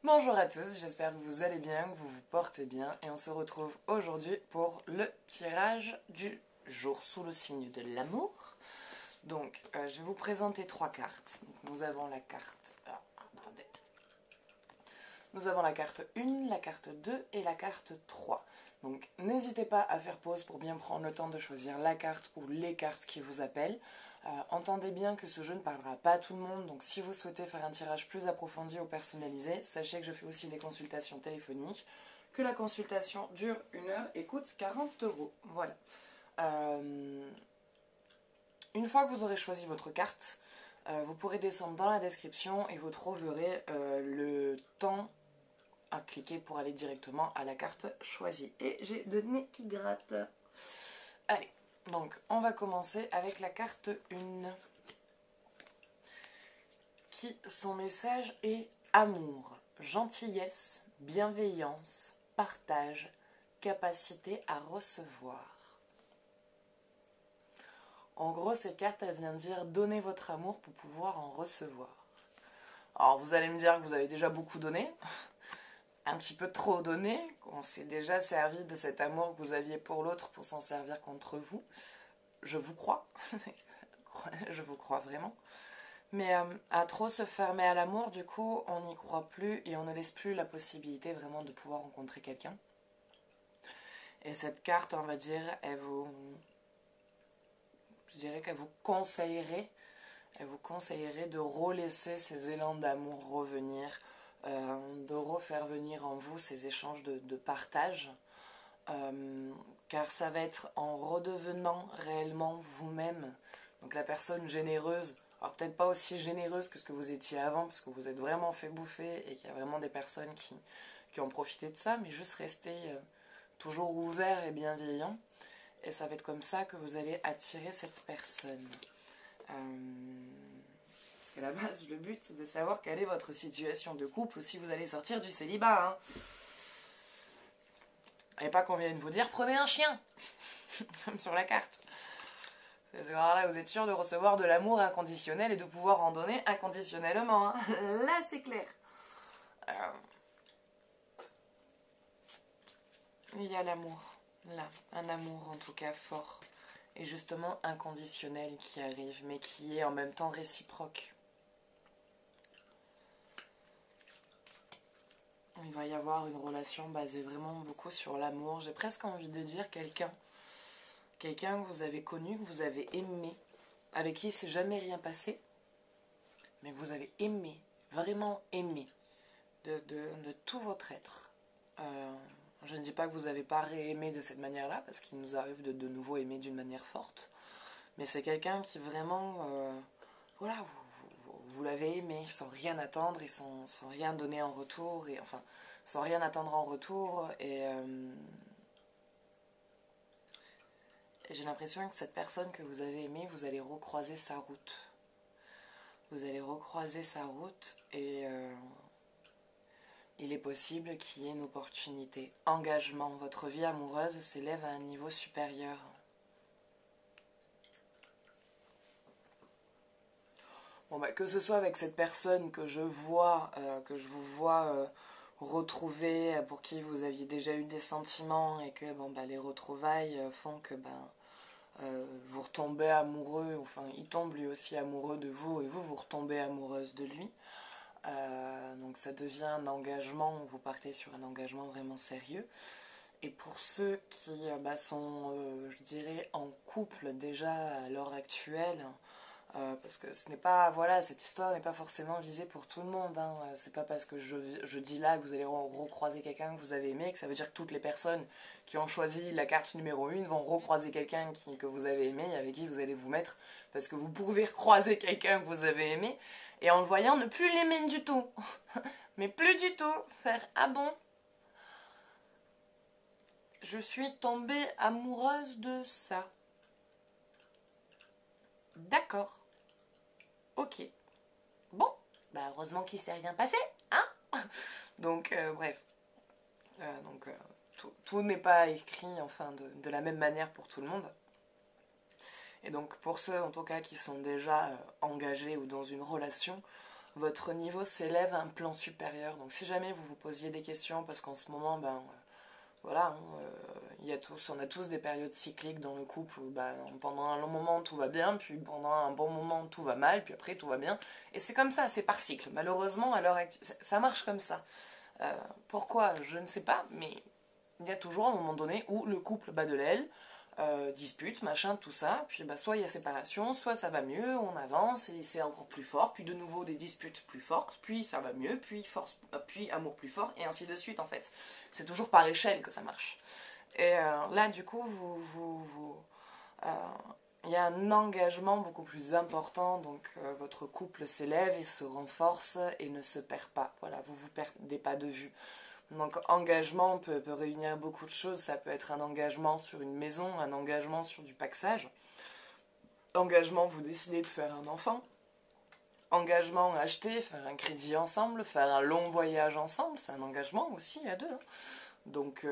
Bonjour à tous, j'espère que vous allez bien, que vous vous portez bien et on se retrouve aujourd'hui pour le tirage du jour sous le signe de l'amour. Donc, je vais vous présenter trois cartes. Donc, nous avons la carte... attendez. Nous avons la carte 1, la carte 2 et la carte 3. Donc, n'hésitez pas à faire pause pour bien prendre le temps de choisir la carte ou les cartes qui vous appellent. Entendez bien que ce jeu ne parlera pas à tout le monde, donc si vous souhaitez faire un tirage plus approfondi ou personnalisé, sachez que je fais aussi des consultations téléphoniques, que la consultation dure 1 heure et coûte 40 €. Voilà. Une fois que vous aurez choisi votre carte, vous pourrez descendre dans la description et vous trouverez le temps à cliquer pour aller directement à la carte choisie. Et j'ai le nez qui gratte. Allez. Donc, on va commencer avec la carte 1, qui, son message est amour, gentillesse, bienveillance, partage, capacité à recevoir. En gros, cette carte, elle vient dire donnez votre amour pour pouvoir en recevoir. Alors, vous allez me dire que vous avez déjà beaucoup donné, un petit peu trop donné, qu'on s'est déjà servi de cet amour que vous aviez pour l'autre pour s'en servir contre vous. Je vous crois, je vous crois vraiment. Mais à trop se fermer à l'amour, du coup, on n'y croit plus et on ne laisse plus la possibilité vraiment de pouvoir rencontrer quelqu'un. Et cette carte, on va dire, je dirais qu'elle vous conseillerait de relaisser ces élans d'amour revenir, de refaire venir en vous ces échanges de partage. Car ça va être en redevenant réellement vous-même, donc la personne généreuse, alors peut-être pas aussi généreuse que ce que vous étiez avant, parce que vous êtes vraiment fait bouffer et qu'il y a vraiment des personnes qui ont profité de ça, mais juste rester toujours ouvert et bienveillant, et ça va être comme ça que vous allez attirer cette personne. Parce qu'à la base, le but, c'est de savoir quelle est votre situation de couple ou si vous allez sortir du célibat, hein. Et pas qu'on vienne vous dire prenez un chien, comme sur la carte. Alors là, vous êtes sûr de recevoir de l'amour inconditionnel et de pouvoir en donner inconditionnellement, hein. Là, c'est clair. Il y a l'amour, là, un amour en tout cas fort et justement inconditionnel qui arrive, mais qui est en même temps réciproque. Il va y avoir une relation basée vraiment beaucoup sur l'amour. J'ai presque envie de dire quelqu'un que vous avez connu, que vous avez aimé, avec qui il ne s'est jamais rien passé, mais vous avez aimé, vraiment aimé, de tout votre être. Je ne dis pas que vous n'avez pas réaimé de cette manière-là, parce qu'il nous arrive de nouveau aimer d'une manière forte, mais c'est quelqu'un qui vraiment, voilà, vous l'avez aimé sans rien attendre et sans rien donner en retour, et enfin, sans rien attendre en retour, et j'ai l'impression que cette personne que vous avez aimée, vous allez recroiser sa route. Vous allez recroiser sa route et il est possible qu'il y ait une opportunité. Engagement, votre vie amoureuse s'élève à un niveau supérieur. Bon, bah, que ce soit avec cette personne que je vous vois retrouver, pour qui vous aviez déjà eu des sentiments et que bon, bah, les retrouvailles font que vous retombez amoureux, enfin il tombe lui aussi amoureux de vous et vous retombez amoureuse de lui. Donc ça devient un engagement, vous partez sur un engagement vraiment sérieux. Et pour ceux qui sont, je dirais, en couple déjà à l'heure actuelle, parce que ce n'est pas, voilà, cette histoire n'est pas forcément visée pour tout le monde, hein. C'est pas parce que je dis là que vous allez recroiser quelqu'un que vous avez aimé que ça veut dire que toutes les personnes qui ont choisi la carte numéro 1 vont recroiser quelqu'un que vous avez aimé et avec qui vous allez vous mettre, parce que vous pouvez recroiser quelqu'un que vous avez aimé et en le voyant ne plus l'aimer du tout. Mais plus du tout. Faire ah bon, je suis tombée amoureuse de ça. D'accord. Ok. Bon, bah heureusement qu'il s'est rien passé, hein. Donc, bref. Tout n'est pas écrit, enfin, de la même manière pour tout le monde. Et donc, pour ceux, en tout cas, qui sont déjà engagés ou dans une relation, votre niveau s'élève à un plan supérieur. Donc si jamais vous vous posiez des questions, parce qu'en ce moment, voilà, on a tous des périodes cycliques dans le couple où pendant un long moment tout va bien, puis pendant un bon moment tout va mal, puis après tout va bien. Et c'est comme ça, c'est par cycle. Malheureusement, à l'heure actuelle, ça marche comme ça. Pourquoi? Je ne sais pas, mais il y a toujours un moment donné où le couple bat de l'aile, dispute, machin, tout ça, puis soit il y a séparation, soit ça va mieux, on avance et c'est encore plus fort, puis de nouveau des disputes plus fortes, puis ça va mieux, puis puis amour plus fort, et ainsi de suite en fait. C'est toujours par échelle que ça marche. Et là du coup, il y a un engagement beaucoup plus important, donc votre couple s'élève et se renforce et ne se perd pas. Voilà, vous vous perdez pas de vue. Donc engagement peut réunir beaucoup de choses. Ça peut être un engagement sur une maison, un engagement sur du paxage. Engagement, vous décidez de faire un enfant. Engagement, acheter, faire un crédit ensemble, faire un long voyage ensemble. C'est un engagement aussi à deux. Donc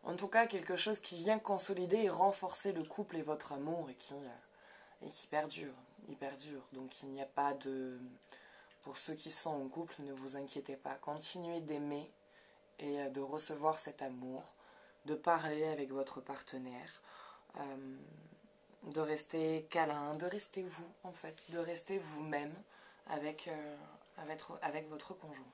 en tout cas quelque chose qui vient consolider et renforcer le couple et votre amour et qui perdure. Il perdure. Donc il n'y a pas de... Pour ceux qui sont en couple, ne vous inquiétez pas. Continuez d'aimer et de recevoir cet amour, de parler avec votre partenaire, de rester câlin, de rester vous en fait, de rester vous-même avec votre conjoint.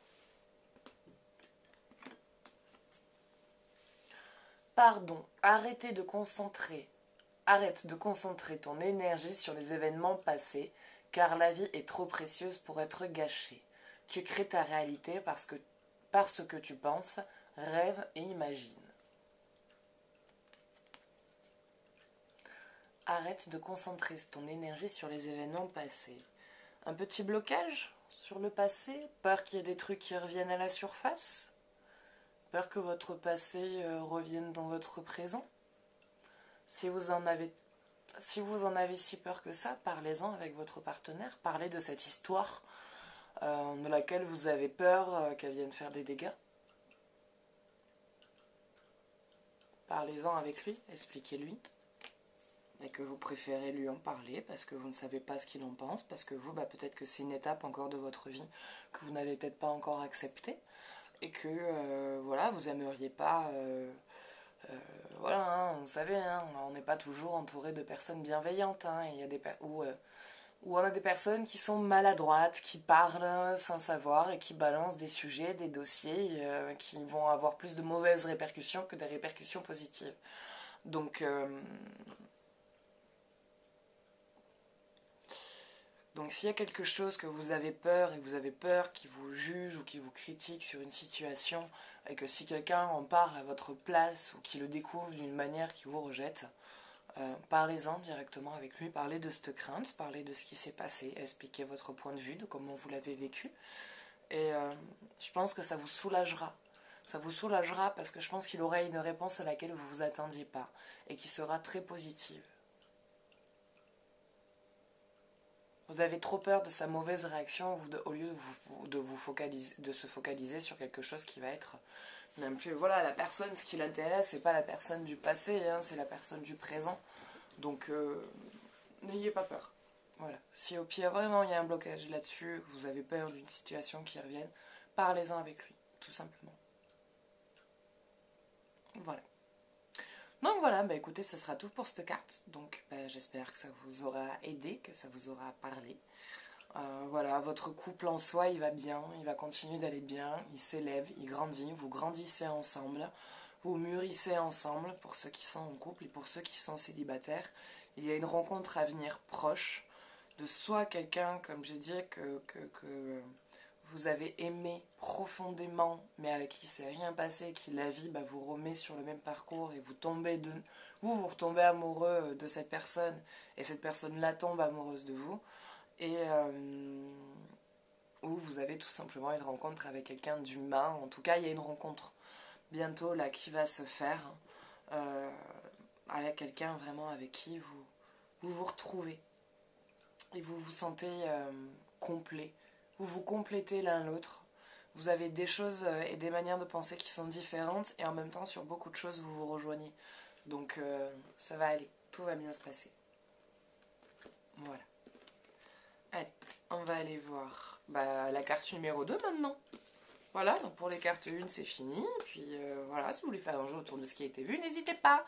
Pardon, arrête de concentrer ton énergie sur les événements passés, car la vie est trop précieuse pour être gâchée. Tu crées ta réalité parce que tu penses, rêve et imagine. Arrête de concentrer ton énergie sur les événements passés. Un petit blocage sur le passé, peur qu'il y ait des trucs qui reviennent à la surface, peur que votre passé revienne dans votre présent. Si vous en avez si peur que ça, parlez-en avec votre partenaire, parlez de cette histoire de laquelle vous avez peur qu'elle vienne faire des dégâts. Parlez-en avec lui, expliquez-lui. Et que vous préférez lui en parler parce que vous ne savez pas ce qu'il en pense, parce que vous, peut-être que c'est une étape encore de votre vie que vous n'avez peut-être pas encore acceptée, et que, voilà, vous aimeriez pas... voilà, vous savez, on n'est pas toujours entouré de personnes bienveillantes, il y a des où on a des personnes qui sont maladroites, qui parlent sans savoir et qui balancent des sujets, des dossiers qui vont avoir plus de mauvaises répercussions que des répercussions positives. Donc s'il y a quelque chose que vous avez peur et que vous avez peur qui vous juge ou qui vous critique sur une situation et que si quelqu'un en parle à votre place ou qui le découvre d'une manière qui vous rejette, parlez-en directement avec lui, parlez de cette crainte, parlez de ce qui s'est passé, expliquez votre point de vue, de comment vous l'avez vécu. Et je pense que ça vous soulagera. Ça vous soulagera parce que je pense qu'il aura une réponse à laquelle vous ne vous attendiez pas et qui sera très positive. Vous avez trop peur de sa mauvaise réaction au lieu de se focaliser sur quelque chose qui va être même plus... Voilà, la personne, ce qui l'intéresse, c'est pas la personne du passé, c'est la personne du présent. Donc, n'ayez pas peur. Voilà. Si au pire, vraiment, il y a un blocage là-dessus, vous avez peur d'une situation qui revienne, parlez-en avec lui, tout simplement. Voilà. Donc voilà, écoutez, ce sera tout pour cette carte. Donc j'espère que ça vous aura aidé, que ça vous aura parlé. Voilà, votre couple en soi, il va bien, il va continuer d'aller bien, il s'élève, il grandit, vous grandissez ensemble, vous mûrissez ensemble pour ceux qui sont en couple et pour ceux qui sont célibataires. Il y a une rencontre à venir proche de soit quelqu'un, comme j'ai dit, que vous avez aimé profondément, mais avec qui s'est rien passé, qui la vie vous remet sur le même parcours et vous retombez amoureux de cette personne et cette personne-là tombe amoureuse de vous, et ou vous avez tout simplement une rencontre avec quelqu'un d'humain. En tout cas, il y a une rencontre bientôt là qui va se faire avec quelqu'un vraiment avec qui vous retrouvez et vous vous sentez complet. Vous vous complétez l'un l'autre. Vous avez des choses et des manières de penser qui sont différentes et en même temps sur beaucoup de choses vous vous rejoignez. Donc ça va aller, tout va bien se passer. Voilà. Allez, on va aller voir bah, la carte numéro 2 maintenant. Voilà, donc pour les cartes 1, c'est fini. Puis voilà, si vous voulez faire un jeu autour de ce qui a été vu, n'hésitez pas.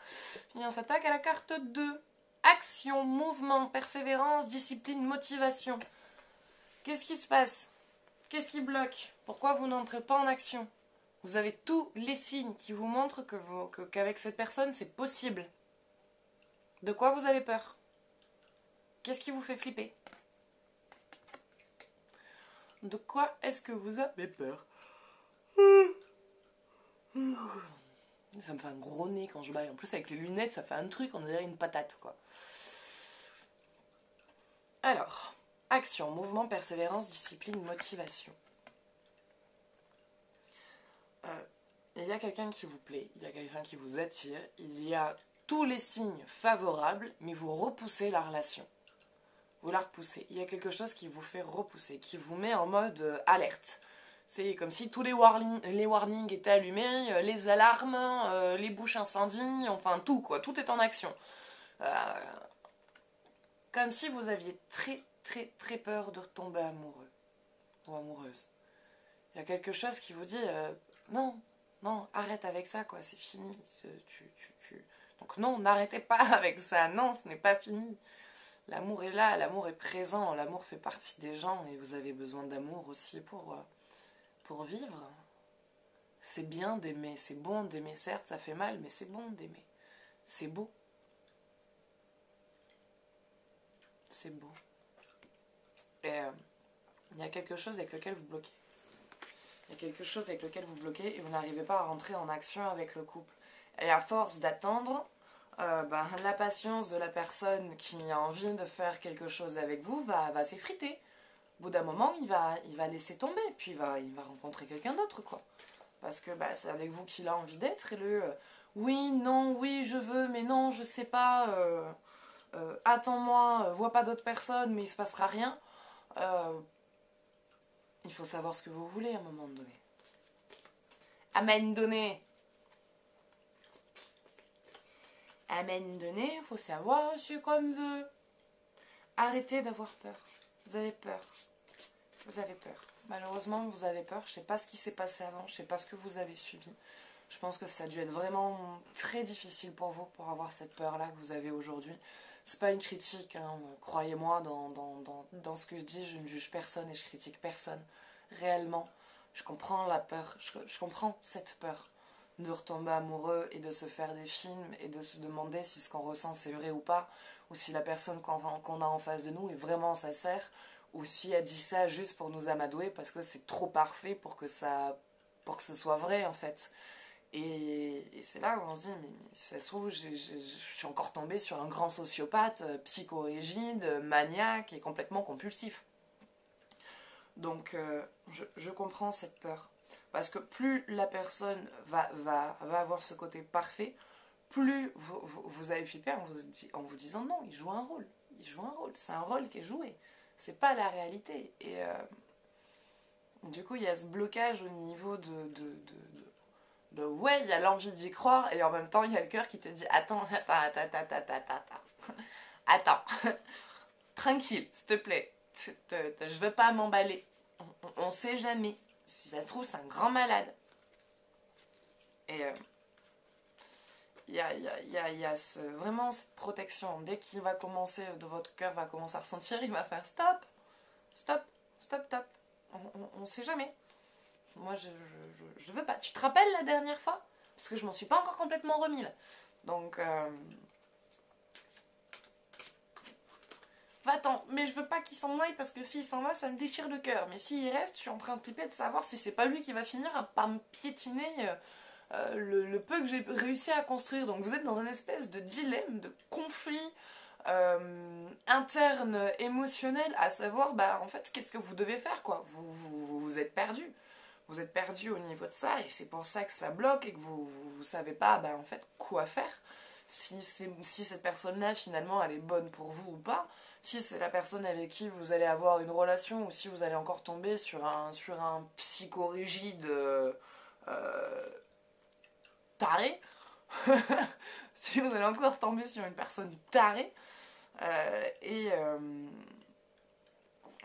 Puis on s'attaque à la carte 2. Action, mouvement, persévérance, discipline, motivation. Qu'est-ce qui se passe? Qu'est-ce qui bloque? Pourquoi vous n'entrez pas en action? Vous avez tous les signes qui vous montrent qu'avec cette personne, c'est possible. De quoi vous avez peur? Qu'est-ce qui vous fait flipper? De quoi est-ce que vous avez peur? Ça me fait un gros nez quand je baille. En plus, avec les lunettes, ça fait un truc, on dirait une patate, quoi. Alors, action, mouvement, persévérance, discipline, motivation. Il y a quelqu'un qui vous plaît, il y a quelqu'un qui vous attire, il y a tous les signes favorables, mais vous repoussez la relation. Vous la repoussez. Il y a quelque chose qui vous fait repousser, qui vous met en mode alerte. C'est comme si tous les warnings étaient allumés, les alarmes, les bouches incendies, enfin tout quoi, tout est en action. Comme si vous aviez très très très peur de retomber amoureux ou amoureuse. Il y a quelque chose qui vous dit non, non, arrête avec ça quoi, c'est fini. Donc non, n'arrêtez pas avec ça, non, ce n'est pas fini. L'amour est là, l'amour est présent, l'amour fait partie des gens et vous avez besoin d'amour aussi pour vivre. C'est bien d'aimer, c'est bon d'aimer, certes ça fait mal, mais c'est bon d'aimer. C'est beau. C'est beau. Et il y a quelque chose avec lequel vous bloquez. Il y a quelque chose avec lequel vous bloquez et vous n'arrivez pas à rentrer en action avec le couple. Et à force d'attendre, la patience de la personne qui a envie de faire quelque chose avec vous va s'effriter. Au bout d'un moment, il va laisser tomber, puis il va rencontrer quelqu'un d'autre, quoi. Parce que c'est avec vous qu'il a envie d'être, et oui, non, oui, je veux, mais non, je sais pas, attends-moi, vois pas d'autres personnes, mais il se passera rien. Il faut savoir ce que vous voulez à un moment donné. Amen donné. Amen donné, il faut savoir ce qu'on veut. Arrêtez d'avoir peur. Vous avez peur. Vous avez peur. Malheureusement, vous avez peur. Je ne sais pas ce qui s'est passé avant. Je ne sais pas ce que vous avez subi. Je pense que ça a dû être vraiment très difficile pour vous pour avoir cette peur-là que vous avez aujourd'hui. C'est pas une critique, hein. Croyez-moi, dans ce que je dis, je ne juge personne et je critique personne. Réellement, je comprends la peur. Je comprends cette peur de retomber amoureux et de se faire des films et de se demander si ce qu'on ressent c'est vrai ou pas, ou si la personne qu'on a en face de nous est vraiment sincère, ou si elle dit ça juste pour nous amadouer parce que c'est trop parfait pour que ce soit vrai en fait. Et c'est là où on se dit, mais si ça se trouve, je suis encore tombée sur un grand sociopathe, psychorigide, maniaque et complètement compulsif. Donc je comprends cette peur. Parce que plus la personne va avoir ce côté parfait, plus vous allez flipper en vous disant non, il joue un rôle. Il joue un rôle. C'est un rôle qui est joué. C'est pas la réalité. Et du coup, il y a ce blocage au niveau de ouais, il y a l'envie d'y croire et en même temps, il y a le cœur qui te dit attends. Attends. Tranquille, s'il te plaît. Je veux pas m'emballer. On sait jamais. Si ça se trouve, c'est un grand malade. Et il y a vraiment cette protection. Dès qu'il va commencer, votre cœur va commencer à ressentir, il va faire stop, stop, stop, stop. On sait jamais. Moi, je veux pas. Tu te rappelles la dernière fois? Parce que je m'en suis pas encore complètement remis là. Donc, va-t'en. Mais je veux pas qu'il s'en aille parce que s'il s'en va, ça me déchire le cœur. Mais s'il reste, je suis en train de flipper de savoir si c'est pas lui qui va finir par me piétiner le peu que j'ai réussi à construire. Donc vous êtes dans un espèce de dilemme, de conflit interne, émotionnel, à savoir, en fait, qu'est-ce que vous devez faire, quoi. Vous êtes perdu. Vous êtes perdu au niveau de ça, et c'est pour ça que ça bloque, et que vous savez pas, en fait, quoi faire. Si cette personne-là, finalement, elle est bonne pour vous ou pas. Si c'est la personne avec qui vous allez avoir une relation, ou si vous allez encore tomber sur un psychorigide taré. Si vous allez encore tomber sur une personne tarée,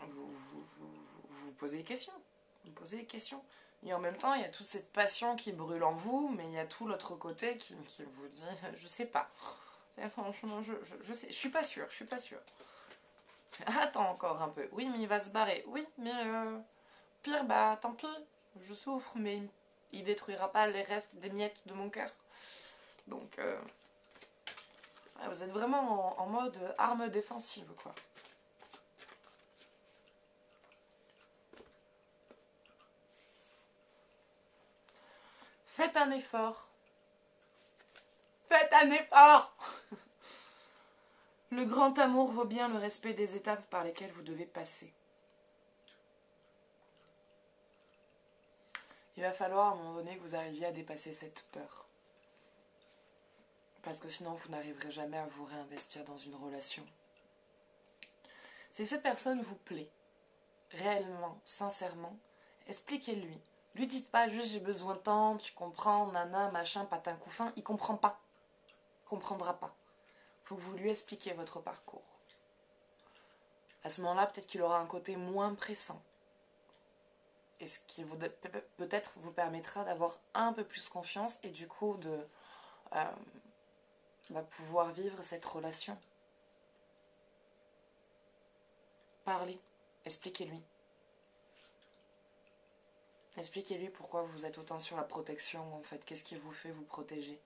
vous posez des questions. Vous posez des questions. Et en même temps, il y a toute cette passion qui brûle en vous, mais il y a tout l'autre côté qui vous dit, je sais pas. Franchement, je sais, je suis pas sûre, Attends encore un peu. Oui, mais il va se barrer. Oui, mais pire, bah tant pis. Je souffre, mais il détruira pas les restes des miettes de mon cœur. Donc, vous êtes vraiment en mode arme défensive, quoi. Faites un effort. Faites un effort. Le grand amour vaut bien le respect des étapes par lesquelles vous devez passer. Il va falloir à un moment donné que vous arriviez à dépasser cette peur. Parce que sinon vous n'arriverez jamais à vous réinvestir dans une relation. Si cette personne vous plaît, réellement, sincèrement, expliquez-lui. Lui dites pas juste j'ai besoin de temps, tu comprends, nana, machin, patin couffin, il comprend pas. Il comprendra pas. Faut que vous lui expliquiez votre parcours. À ce moment-là, peut-être qu'il aura un côté moins pressant. Et ce qui peut-être vous permettra d'avoir un peu plus confiance et du coup de pouvoir vivre cette relation. Parlez, expliquez-lui. Expliquez-lui pourquoi vous êtes autant sur la protection, en fait. Qu'est-ce qui vous fait vous protéger.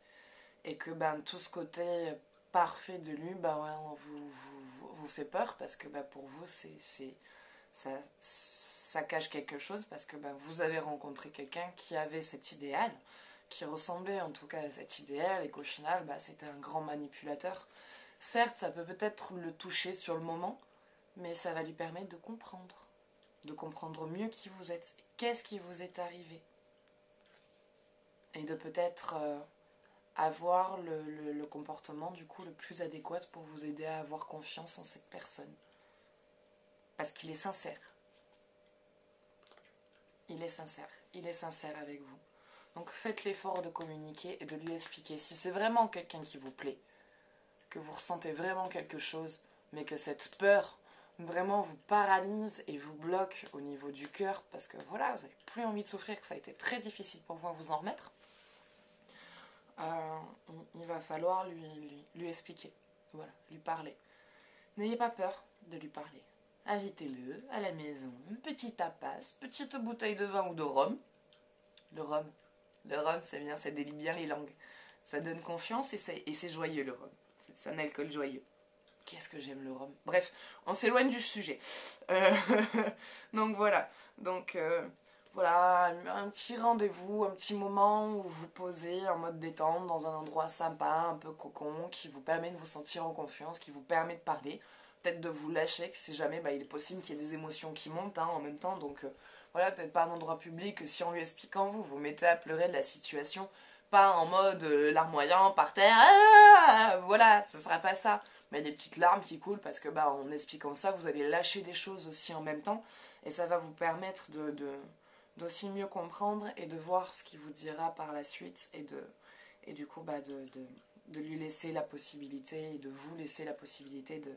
Et que tout ce côté parfait de lui, vous fait peur parce que pour vous, ça cache quelque chose parce que vous avez rencontré quelqu'un qui avait cet idéal, qui ressemblait en tout cas à cet idéal et qu'au final, c'était un grand manipulateur. Certes, ça peut peut-être le toucher sur le moment, mais ça va lui permettre de comprendre mieux qui vous êtes, qu'est-ce qui vous est arrivé. Et de peut-être avoir le comportement du coup le plus adéquat pour vous aider à avoir confiance en cette personne. Parce qu'il est sincère. Il est sincère avec vous. Donc faites l'effort de communiquer et de lui expliquer. Si c'est vraiment quelqu'un qui vous plaît, que vous ressentez vraiment quelque chose, mais que cette peur vraiment vous paralyse et vous bloque au niveau du cœur, parce que voilà, vous n'avez plus envie de souffrir, que ça a été très difficile pour vous à vous en remettre, il va falloir lui expliquer, voilà, lui parler. N'ayez pas peur de lui parler. Invitez-le à la maison, une petite tapas, petite bouteille de vin ou de rhum. Le rhum, c'est bien, ça délie bien les langues. Ça donne confiance et c'est joyeux le rhum. C'est un alcool joyeux. Qu'est-ce que j'aime le rhum. Bref, on s'éloigne du sujet. Donc voilà. Donc voilà, un petit rendez-vous, un petit moment où vous posez en mode détente dans un endroit sympa, un peu cocon, qui vous permet de vous sentir en confiance, qui vous permet de parler, peut-être de vous lâcher, que si jamais il est possible qu'il y ait des émotions qui montent en même temps. Donc voilà, peut-être pas un endroit public, que si en lui expliquant vous mettez à pleurer de la situation, pas en mode larmoyant par terre, voilà, ce sera pas ça. Mais des petites larmes qui coulent parce que en expliquant ça, vous allez lâcher des choses aussi en même temps et ça va vous permettre d'aussi mieux comprendre et de voir ce qu'il vous dira par la suite et du coup de lui laisser la possibilité et de vous laisser la possibilité de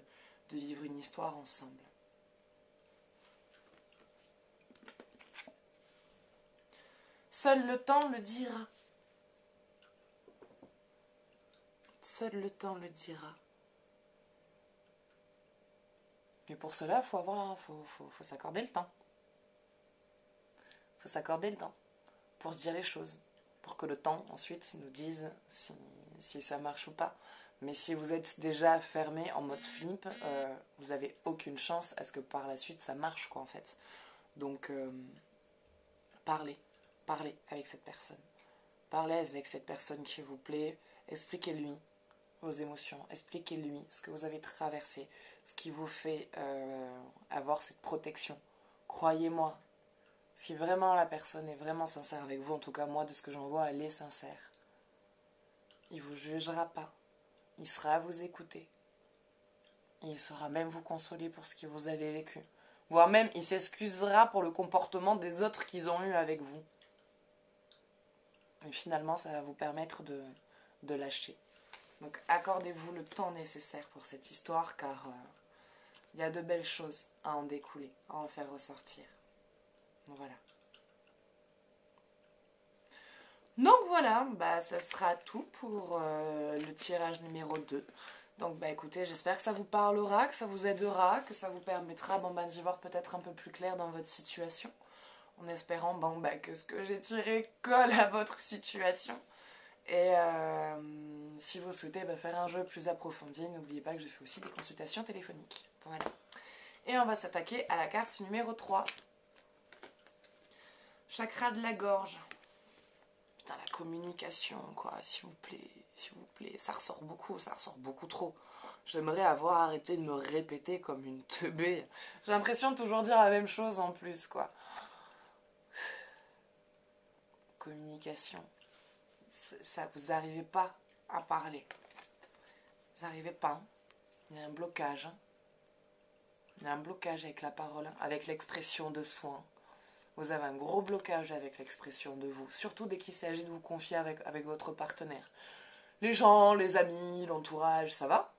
vivre une histoire ensemble. Seul le temps le dira. Seul le temps le dira. Mais pour cela, faut s'accorder le temps. Faut s'accorder le temps pour se dire les choses, pour que le temps ensuite nous dise si ça marche ou pas. Mais si vous êtes déjà fermé en mode flip, vous n'avez aucune chance à ce que par la suite ça marche quoi en fait. Donc parlez avec cette personne. Parlez avec cette personne qui vous plaît, expliquez-lui vos émotions, expliquez-lui ce que vous avez traversé, ce qui vous fait avoir cette protection. Croyez-moi, si vraiment la personne est vraiment sincère avec vous, en tout cas moi de ce que j'en vois, elle est sincère. Il ne vous jugera pas, il sera à vous écouter. Et il saura même vous consoler pour ce que vous avez vécu. Voire même il s'excusera pour le comportement des autres qu'ils ont eu avec vous. Et finalement ça va vous permettre de lâcher. Donc accordez-vous le temps nécessaire pour cette histoire car il y a de belles choses à en découler, à en faire ressortir. Voilà. Donc voilà, bah, ça sera tout pour le tirage numéro 2. Donc bah écoutez, j'espère que ça vous parlera, que ça vous aidera, que ça vous permettra d'y voir peut-être un peu plus clair dans votre situation. En espérant que ce que j'ai tiré colle à votre situation. Et si vous souhaitez faire un jeu plus approfondi, n'oubliez pas que je fais aussi des consultations téléphoniques. Voilà. Et on va s'attaquer à la carte numéro 3. Chakra de la gorge. Putain, la communication, quoi, s'il vous plaît. Ça ressort beaucoup trop. J'aimerais avoir arrêté de me répéter comme une teubée. J'ai l'impression de toujours dire la même chose en plus, quoi. Communication. Ça, vous n'arrivez pas à parler. Vous n'arrivez pas. Hein. Il y a un blocage. Hein. Il y a un blocage avec la parole, avec l'expression de soi. Vous avez un gros blocage avec l'expression de vous, surtout dès qu'il s'agit de vous confier avec votre partenaire. Les gens, les amis, l'entourage, ça va.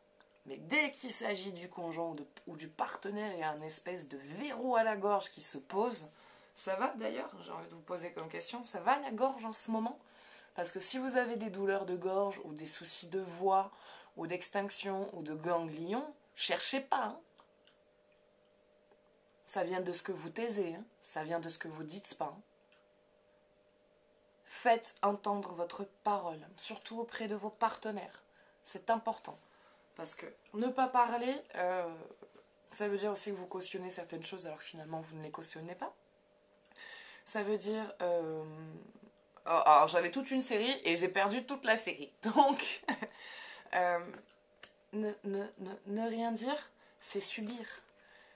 Mais dès qu'il s'agit du conjoint ou du partenaire, il y a un espèce de verrou à la gorge qui se pose. Ça va d'ailleurs, j'ai envie de vous poser comme question, ça va la gorge en ce moment? Parce que si vous avez des douleurs de gorge ou des soucis de voix ou d'extinction ou de ganglions, cherchez pas. Hein. Ça vient de ce que vous taisez, hein. Ça vient de ce que vous dites pas. Hein. Faites entendre votre parole, surtout auprès de vos partenaires. C'est important. Parce que ne pas parler, ça veut dire aussi que vous cautionnez certaines choses alors que finalement vous ne les cautionnez pas. Ça veut dire... alors j'avais toute une série et j'ai perdu toute la série. Donc, ne rien dire, c'est subir.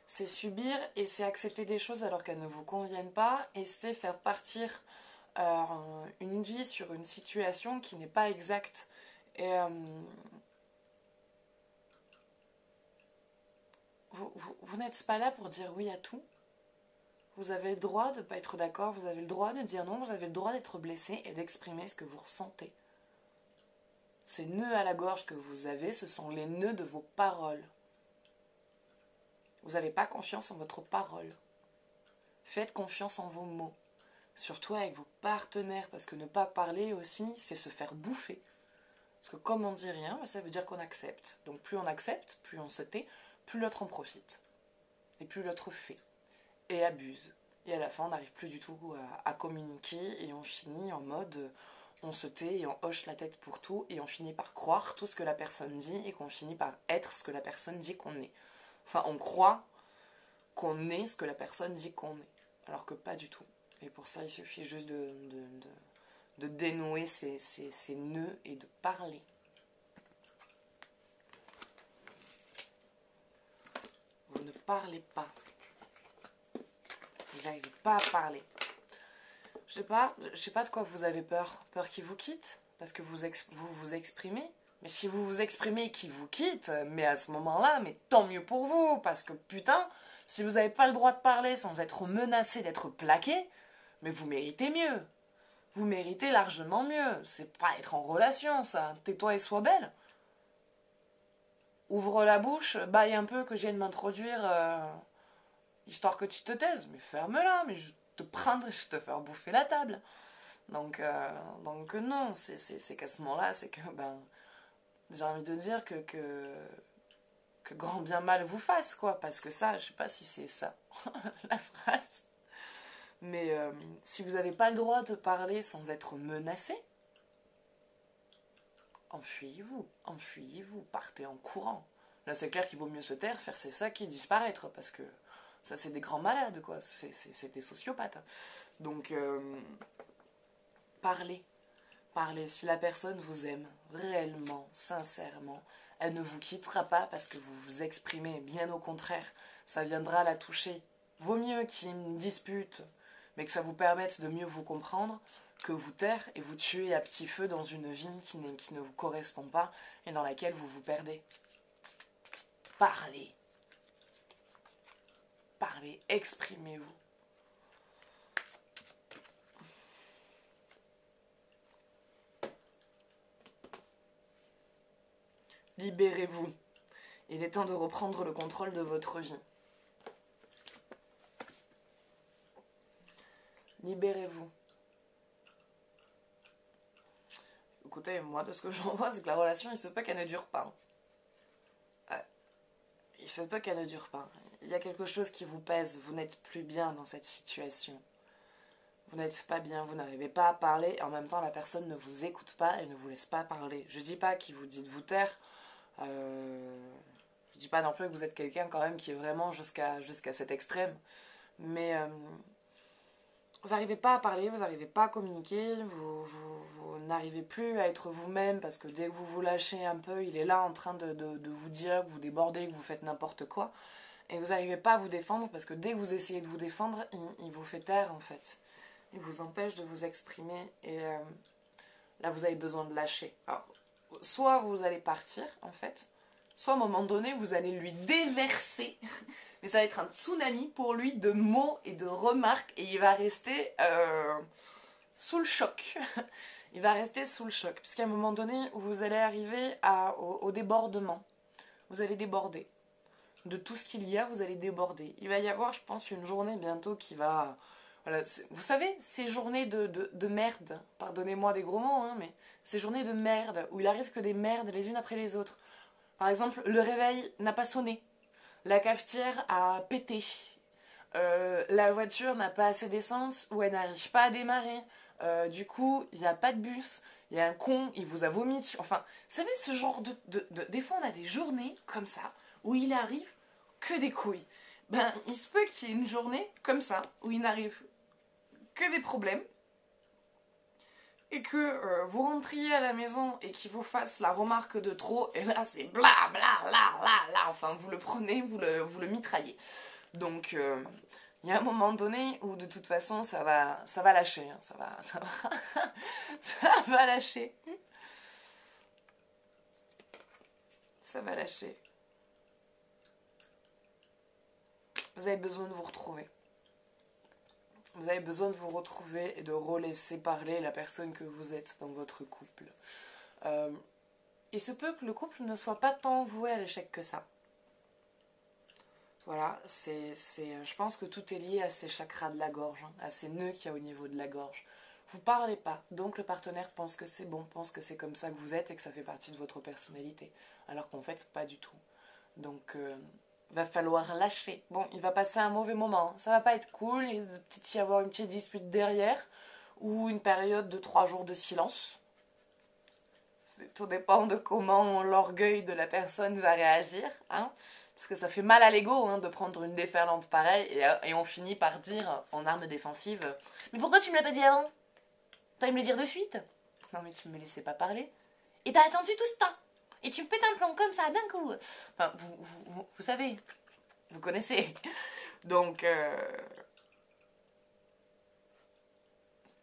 C'est subir et c'est accepter des choses alors qu'elles ne vous conviennent pas et c'est faire partir une vie sur une situation qui n'est pas exacte. Et vous n'êtes pas là pour dire oui à tout. Vous avez le droit de ne pas être d'accord, vous avez le droit de dire non, vous avez le droit d'être blessé et d'exprimer ce que vous ressentez. Ces nœuds à la gorge que vous avez, ce sont les nœuds de vos paroles. Vous n'avez pas confiance en votre parole. Faites confiance en vos mots. Surtout avec vos partenaires, parce que ne pas parler aussi, c'est se faire bouffer. Parce que comme on dit rien, ça veut dire qu'on accepte. Donc plus on accepte, plus on se tait, plus l'autre en profite. Et plus l'autre fait. Et abuse. Et à la fin, on n'arrive plus du tout à communiquer et on finit en mode on se tait et on hoche la tête pour tout et on finit par croire tout ce que la personne dit et qu'on finit par être ce que la personne dit qu'on est. Enfin, on croit qu'on est ce que la personne dit qu'on est, alors que pas du tout. Et pour ça, il suffit juste de dénouer ces nœuds et de parler. Vous ne parlez pas. Vous n'arrivez pas à parler. Je sais pas de quoi vous avez peur. Peur qu'il vous quitte, parce que vous vous exprimez. Mais si vous vous exprimez et qu'il vous quitte, mais à ce moment-là, mais tant mieux pour vous, parce que putain, si vous n'avez pas le droit de parler sans être menacé d'être plaqué, mais vous méritez mieux. Vous méritez largement mieux. C'est pas être en relation, ça. Tais-toi et sois belle. Ouvre la bouche, baille un peu que je vienne m'introduire, histoire que tu te taises. Mais ferme-la, mais je te prendrai, je te faire bouffer la table. Donc non, c'est qu'à ce moment-là, c'est que, j'ai envie de dire que grand bien mal vous fasse, quoi. Parce que ça, je sais pas si c'est ça, la phrase. Mais si vous n'avez pas le droit de parler sans être menacé, enfuyez-vous, partez en courant. Là, c'est clair qu'il vaut mieux se taire, faire ses sacs et disparaître, parce que ça, c'est des grands malades, quoi. C'est des sociopathes. Donc, parlez. Si la personne vous aime réellement, sincèrement, elle ne vous quittera pas parce que vous vous exprimez. Bien au contraire, ça viendra la toucher. Vaut mieux qu'il y ait une dispute, mais que ça vous permette de mieux vous comprendre, que vous taire et vous tuer à petit feu dans une vie qui ne vous correspond pas et dans laquelle vous vous perdez. Parlez. Exprimez-vous. Libérez-vous. Il est temps de reprendre le contrôle de votre vie. libérez-vous. Écoutez, moi, de ce que j'en vois, c'est que la relation, il se peut qu'elle ne dure pas. Il se peut qu'elle ne dure pas. Il y a quelque chose qui vous pèse, vous n'êtes plus bien dans cette situation. Vous n'êtes pas bien, vous n'arrivez pas à parler, et en même temps, la personne ne vous écoute pas et ne vous laisse pas parler. Je dis pas qu'il vous dit de vous taire, je dis pas non plus que vous êtes quelqu'un quand même qui est vraiment jusqu'à cet extrême, mais vous n'arrivez pas à parler, vous n'arrivez pas à communiquer, vous n'arrivez plus à être vous-même parce que dès que vous vous lâchez un peu, il est là en train de vous dire que vous débordez, que vous faites n'importe quoi. Et vous n'arrivez pas à vous défendre parce que dès que vous essayez de vous défendre, il vous fait taire en fait. Il vous empêche de vous exprimer et là vous avez besoin de lâcher. Alors, soit vous allez partir en fait, soit à un moment donné vous allez lui déverser, mais ça va être un tsunami pour lui de mots et de remarques et il va rester sous le choc. Il va rester sous le choc, puisqu'à un moment donné où vous allez arriver au débordement, vous allez déborder. De tout ce qu'il y a, vous allez déborder. Il va y avoir, je pense, une journée bientôt qui va... Voilà, vous savez, ces journées de merde, pardonnez-moi des gros mots, hein, mais ces journées de merde, où il arrive que des merdes les unes après les autres. Par exemple, le réveil n'a pas sonné, la cafetière a pété, la voiture n'a pas assez d'essence ou elle n'arrive pas à démarrer. Du coup, il n'y a pas de bus, il y a un con, il vous a vomi dessus. Enfin, vous savez, ce genre des fois, on a des journées comme ça, où il arrive que des couilles. Ben, il se peut qu'il y ait une journée comme ça, où il n'arrive que des problèmes, et que vous rentriez à la maison et qu'il vous fasse la remarque de trop, et là, c'est bla bla la la la, enfin, vous le prenez, vous le mitraillez. Donc, il y a un moment donné où de toute façon ça va lâcher, hein, ça va ça va lâcher. Ça va lâcher. Vous avez besoin de vous retrouver. Vous avez besoin de vous retrouver et de relaisser parler la personne que vous êtes dans votre couple. Il se peut que le couple ne soit pas tant voué à l'échec que ça. Voilà, je pense que tout est lié à ces chakras de la gorge, hein, à ces nœuds qu'il y a au niveau de la gorge. Vous parlez pas, donc le partenaire pense que c'est bon, pense que c'est comme ça que vous êtes et que ça fait partie de votre personnalité. Alors qu'en fait, pas du tout. Donc, va falloir lâcher. Bon, il va passer un mauvais moment, ça va pas être cool, il va peut-être y avoir une petite dispute derrière, ou une période de 3 jours de silence. Tout dépend de comment l'orgueil de la personne va réagir, hein. Parce que ça fait mal à l'ego, hein, de prendre une déferlante pareille et on finit par dire en arme défensive « Mais pourquoi tu me l'as pas dit avant? T'allais me le dire de suite ?» Non mais tu me laissais pas parler. Et t'as attendu tout ce temps. Et tu me pètes un plomb comme ça d'un coup. Enfin, vous savez, vous connaissez. Donc,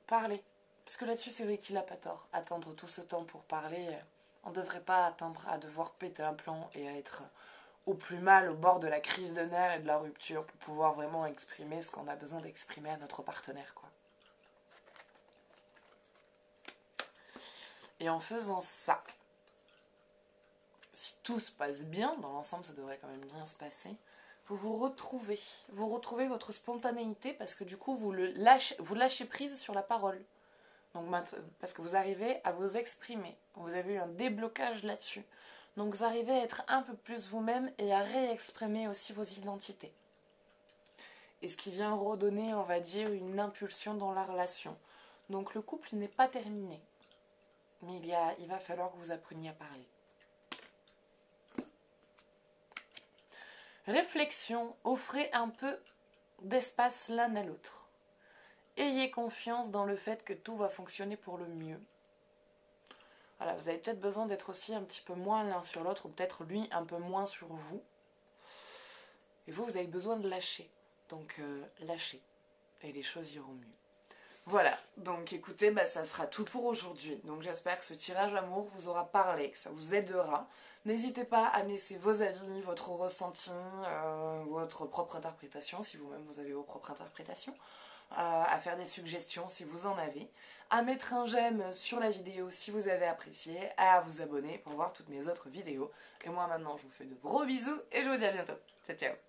parlez. Parce que là-dessus, c'est vrai qu'il n'a pas tort. Attendre tout ce temps pour parler, on ne devrait pas attendre à devoir péter un plomb et à être au plus mal, au bord de la crise de nerfs et de la rupture pour pouvoir vraiment exprimer ce qu'on a besoin d'exprimer à notre partenaire, quoi. Et en faisant ça, si tout se passe bien, dans l'ensemble ça devrait quand même bien se passer, vous retrouvez votre spontanéité parce que du coup vous lâchez prise sur la parole. Donc, parce que vous arrivez à vous exprimer, vous avez eu un déblocage là-dessus. Donc vous arrivez à être un peu plus vous-même et à réexprimer aussi vos identités. Et ce qui vient redonner, on va dire, une impulsion dans la relation. Donc le couple n'est pas terminé. Mais il va falloir que vous appreniez à parler. Réflexion, offrez un peu d'espace l'un à l'autre. Ayez confiance dans le fait que tout va fonctionner pour le mieux. Voilà, vous avez peut-être besoin d'être aussi un petit peu moins l'un sur l'autre, ou peut-être lui un peu moins sur vous. Et vous avez besoin de lâcher. Donc lâchez, et les choses iront mieux. Voilà, donc écoutez, ça sera tout pour aujourd'hui. Donc j'espère que ce tirage amour vous aura parlé, que ça vous aidera. N'hésitez pas à me laisser vos avis, votre ressenti, votre propre interprétation, si vous-même vous avez vos propres interprétations. À faire des suggestions si vous en avez, à mettre un j'aime sur la vidéo si vous avez apprécié, à vous abonner pour voir toutes mes autres vidéos. Et moi maintenant je vous fais de gros bisous et je vous dis à bientôt. Ciao ciao.